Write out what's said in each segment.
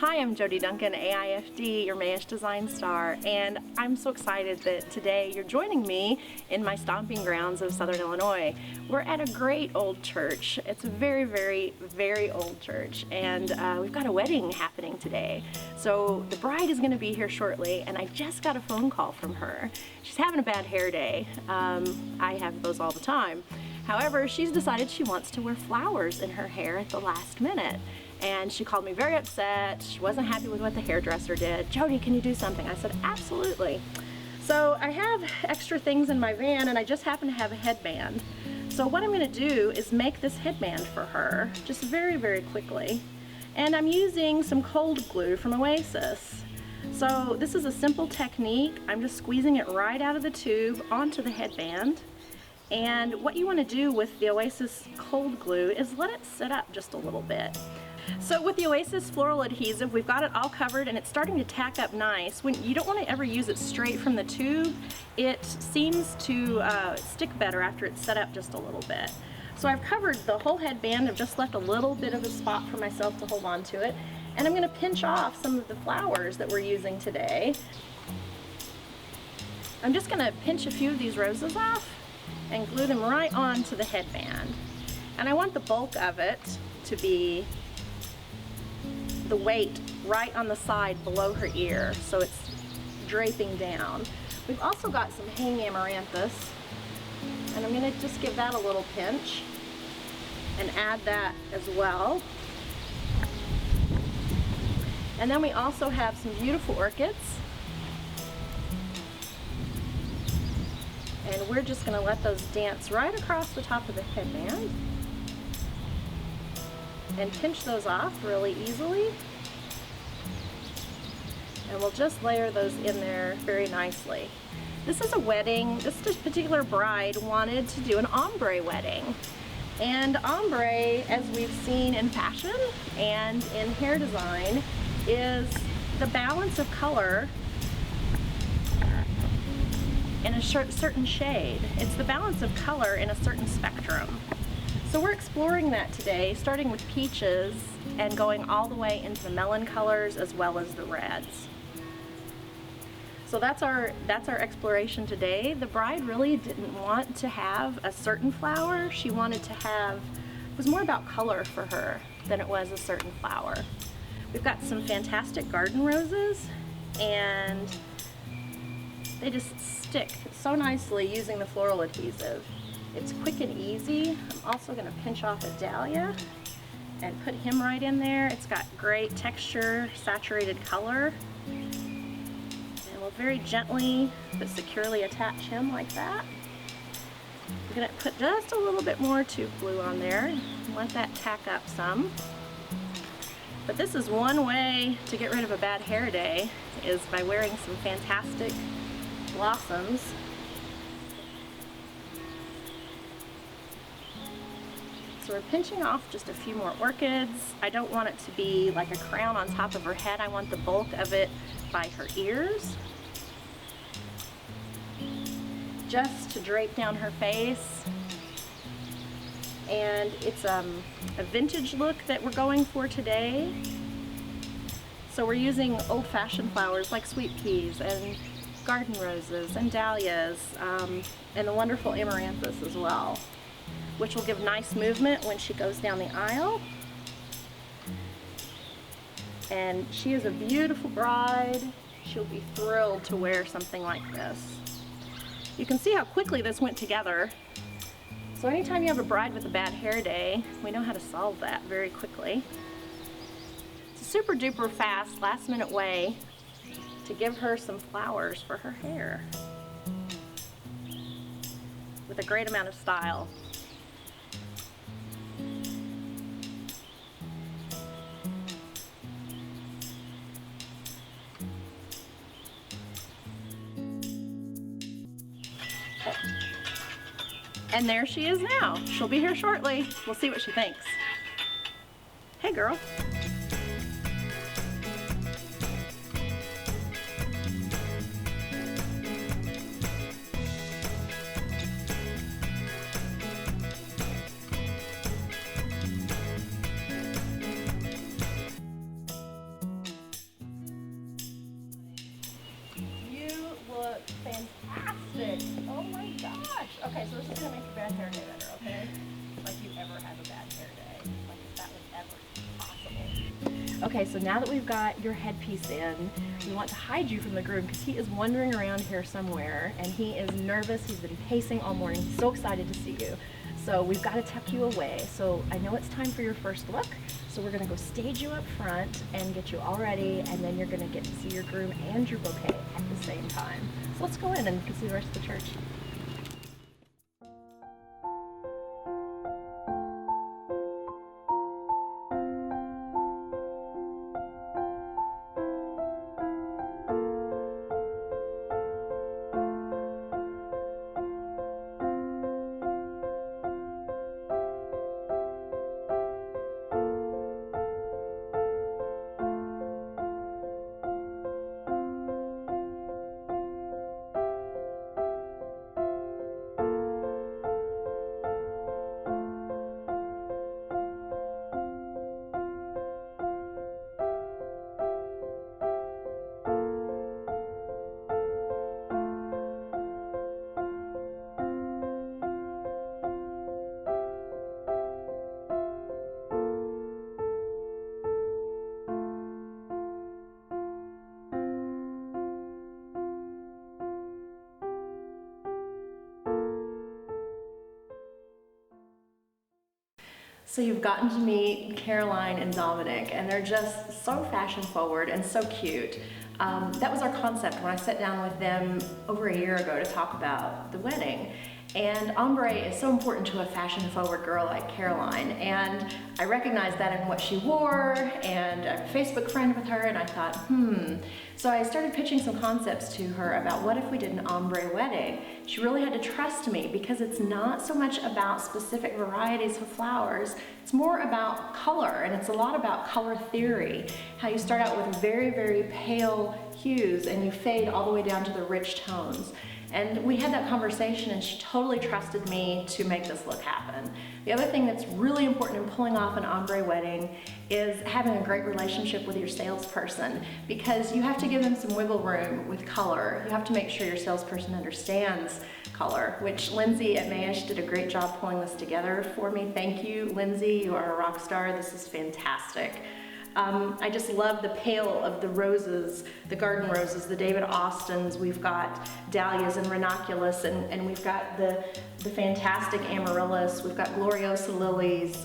Hi, I'm Jodi Duncan AIFD, your Mayish Design Star, and I'm so excited that today you're joining me in my stomping grounds of Southern Illinois. We're at a great old church. It's a very, very, very old church, and we've got a wedding happening today. So the bride is going to be here shortly, and I just got a phone call from her. She's having a bad hair day. I have those all the time. However, she's decided she wants to wear flowers in her hair at the last minute. And she called me very upset. She wasn't happy with what the hairdresser did. Jodi, can you do something? I said, absolutely. So I have extra things in my van, and I just happen to have a headband. So what I'm gonna do is make this headband for her, just very, very quickly. And I'm using some cold glue from Oasis. So this is a simple technique. I'm just squeezing it right out of the tube onto the headband. And what you wanna do with the Oasis cold glue is let it sit up just a little bit. So with the Oasis floral adhesive, we've got it all covered and it's starting to tack up nice. When you don't want to ever use it straight from the tube, it seems to stick better after it's set up just a little bit. So I've covered the whole headband. I've just left a little bit of a spot for myself to hold on to it. And I'm going to pinch off some of the flowers that we're using today. I'm just going to pinch a few of these roses off and glue them right onto the headband. And I want the bulk of it to be the weight right on the side below her ear, so it's draping down. We've also got some hanging amaranthus, and I'm going to just give that a little pinch and add that as well. And then we also have some beautiful orchids, and we're just going to let those dance right across the top of the headband and pinch those off really easily. And we'll just layer those in there very nicely. This is a wedding. This particular bride wanted to do an ombre wedding. And ombre, as we've seen in fashion and in hair design, is the balance of color in a certain shade. It's the balance of color in a certain spectrum. So we're exploring that today, starting with peaches and going all the way into the melon colors as well as the reds. So that's our exploration today. The bride really didn't want to have a certain flower. She wanted to have, it was more about color for her than it was a certain flower. We've got some fantastic garden roses, and they just stick so nicely using the floral adhesive. It's quick and easy. I'm also going to pinch off a dahlia and put him right in there. It's got great texture, saturated color. And we'll very gently but securely attach him like that. We're going to put just a little bit more tube glue on there and let that tack up some. But this is one way to get rid of a bad hair day, is by wearing some fantastic blossoms. So we're pinching off just a few more orchids. I don't want it to be like a crown on top of her head. I want the bulk of it by her ears, just to drape down her face. And it's a vintage look that we're going for today. So we're using old-fashioned flowers like sweet peas and garden roses and dahlias, and the wonderful amaranthus as well, which will give nice movement when she goes down the aisle. And she is a beautiful bride. She'll be thrilled to wear something like this. You can see how quickly this went together. So anytime you have a bride with a bad hair day, we know how to solve that very quickly. It's a super duper fast, last minute way to give her some flowers for her hair with a great amount of style. And there she is now. She'll be here shortly. We'll see what she thinks. Hey, girl. bad hair day better, okay? Like you ever have a bad hair day. Like if that was ever possible. Okay, so now that we've got your headpiece in, we want to hide you from the groom because he is wandering around here somewhere and he is nervous. He's been pacing all morning. He's so excited to see you. So we've got to tuck you away. So I know it's time for your first look. So we're gonna go stage you up front and get you all ready, and then you're gonna get to see your groom and your bouquet at the same time. So let's go in and you can see the rest of the church. So you've gotten to meet Caroline and Dominic, and they're just so fashion forward and so cute. That was our concept when I sat down with them over a year ago to talk about the wedding. And ombre is so important to a fashion forward girl like Caroline, and I recognized that in what she wore, and I'm a Facebook friend with her, and I thought, So I started pitching some concepts to her about what if we did an ombre wedding. She really had to trust me because it's not so much about specific varieties of flowers, it's more about color, and it's a lot about color theory. How you start out with very, very pale hues and you fade all the way down to the rich tones. And we had that conversation and she totally trusted me to make this look happen. The other thing that's really important in pulling off an ombre wedding is having a great relationship with your salesperson, because you have to give them some wiggle room with color. You have to make sure your salesperson understands color, which Lindsay at Mayish did a great job pulling this together for me. Thank you, Lindsay, you are a rock star. This is fantastic. I just love the pale of the roses, the garden roses, the David Austins. We've got dahlias and ranunculus, and we've got the fantastic amaryllis. We've got gloriosa lilies,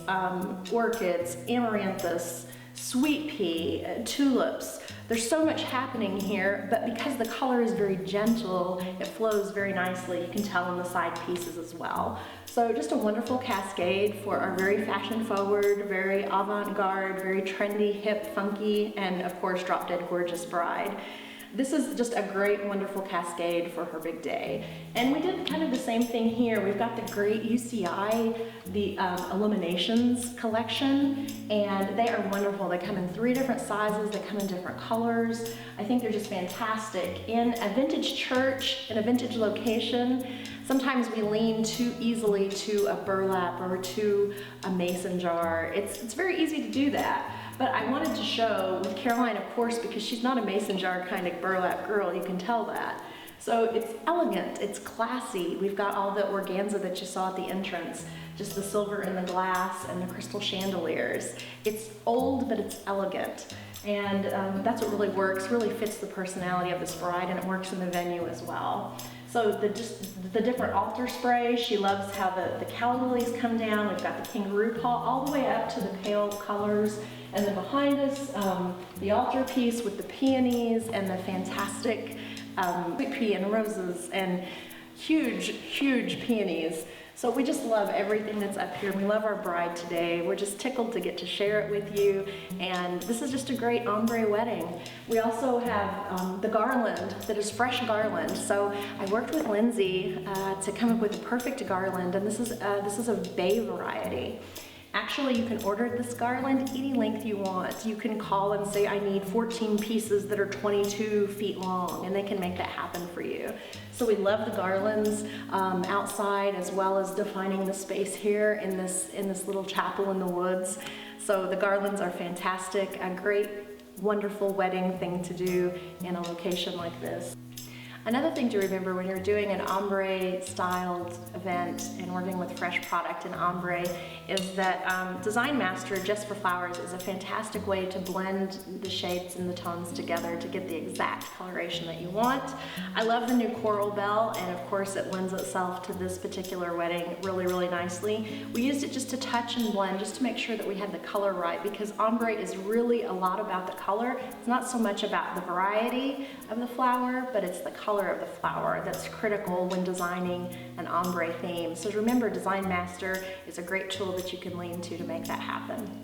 orchids, amaranthus, sweet pea, tulips. There's so much happening here, but because the color is very gentle, it flows very nicely. You can tell in the side pieces as well. So just a wonderful cascade for our very fashion forward, very avant-garde, very trendy, hip, funky, and of course drop dead gorgeous bride. This is just a great, wonderful cascade for her big day. And we did kind of the same thing here. We've got the great UCI, the Illuminations collection, and they are wonderful. They come in 3 different sizes, they come in different colors. I think they're just fantastic. In a vintage church, in a vintage location, sometimes we lean too easily to a burlap or to a mason jar. It's very easy to do that. But I wanted to show with Caroline, of course, because she's not a mason jar kind of burlap girl, you can tell that. So it's elegant, it's classy. We've got all the organza that you saw at the entrance, just the silver in the glass and the crystal chandeliers. It's old, but it's elegant. And that's what really works, really fits the personality of this bride, and it works in the venue as well. So the different altar spray, she loves how the calla lilies come down. We've got the kangaroo paw all the way up to the pale colors. And then behind us, the altar piece with the peonies and the fantastic sweet pea and roses and huge, huge peonies. So we just love everything that's up here. We love our bride today. We're just tickled to get to share it with you. And this is just a great ombre wedding. We also have the garland that is fresh garland. So I worked with Lindsay to come up with the perfect garland, and this is a bay variety. Actually, you can order this garland any length you want. You can call and say, I need 14 pieces that are 22 feet long, and they can make that happen for you. So we love the garlands outside, as well as defining the space here in this little chapel in the woods. So the garlands are fantastic, a great, wonderful wedding thing to do in a location like this. Another thing to remember when you're doing an ombre styled event and working with fresh product in ombre is that Design Master just for flowers is a fantastic way to blend the shades and the tones together to get the exact coloration that you want. I love the new coral bell, and of course it lends itself to this particular wedding really, really nicely. We used it just to touch and blend, just to make sure that we had the color right, because ombre is really a lot about the color. It's not so much about the variety of the flower, but it's the color of the flower that's critical when designing an ombre theme. So remember, Design Master is a great tool that you can lean to make that happen.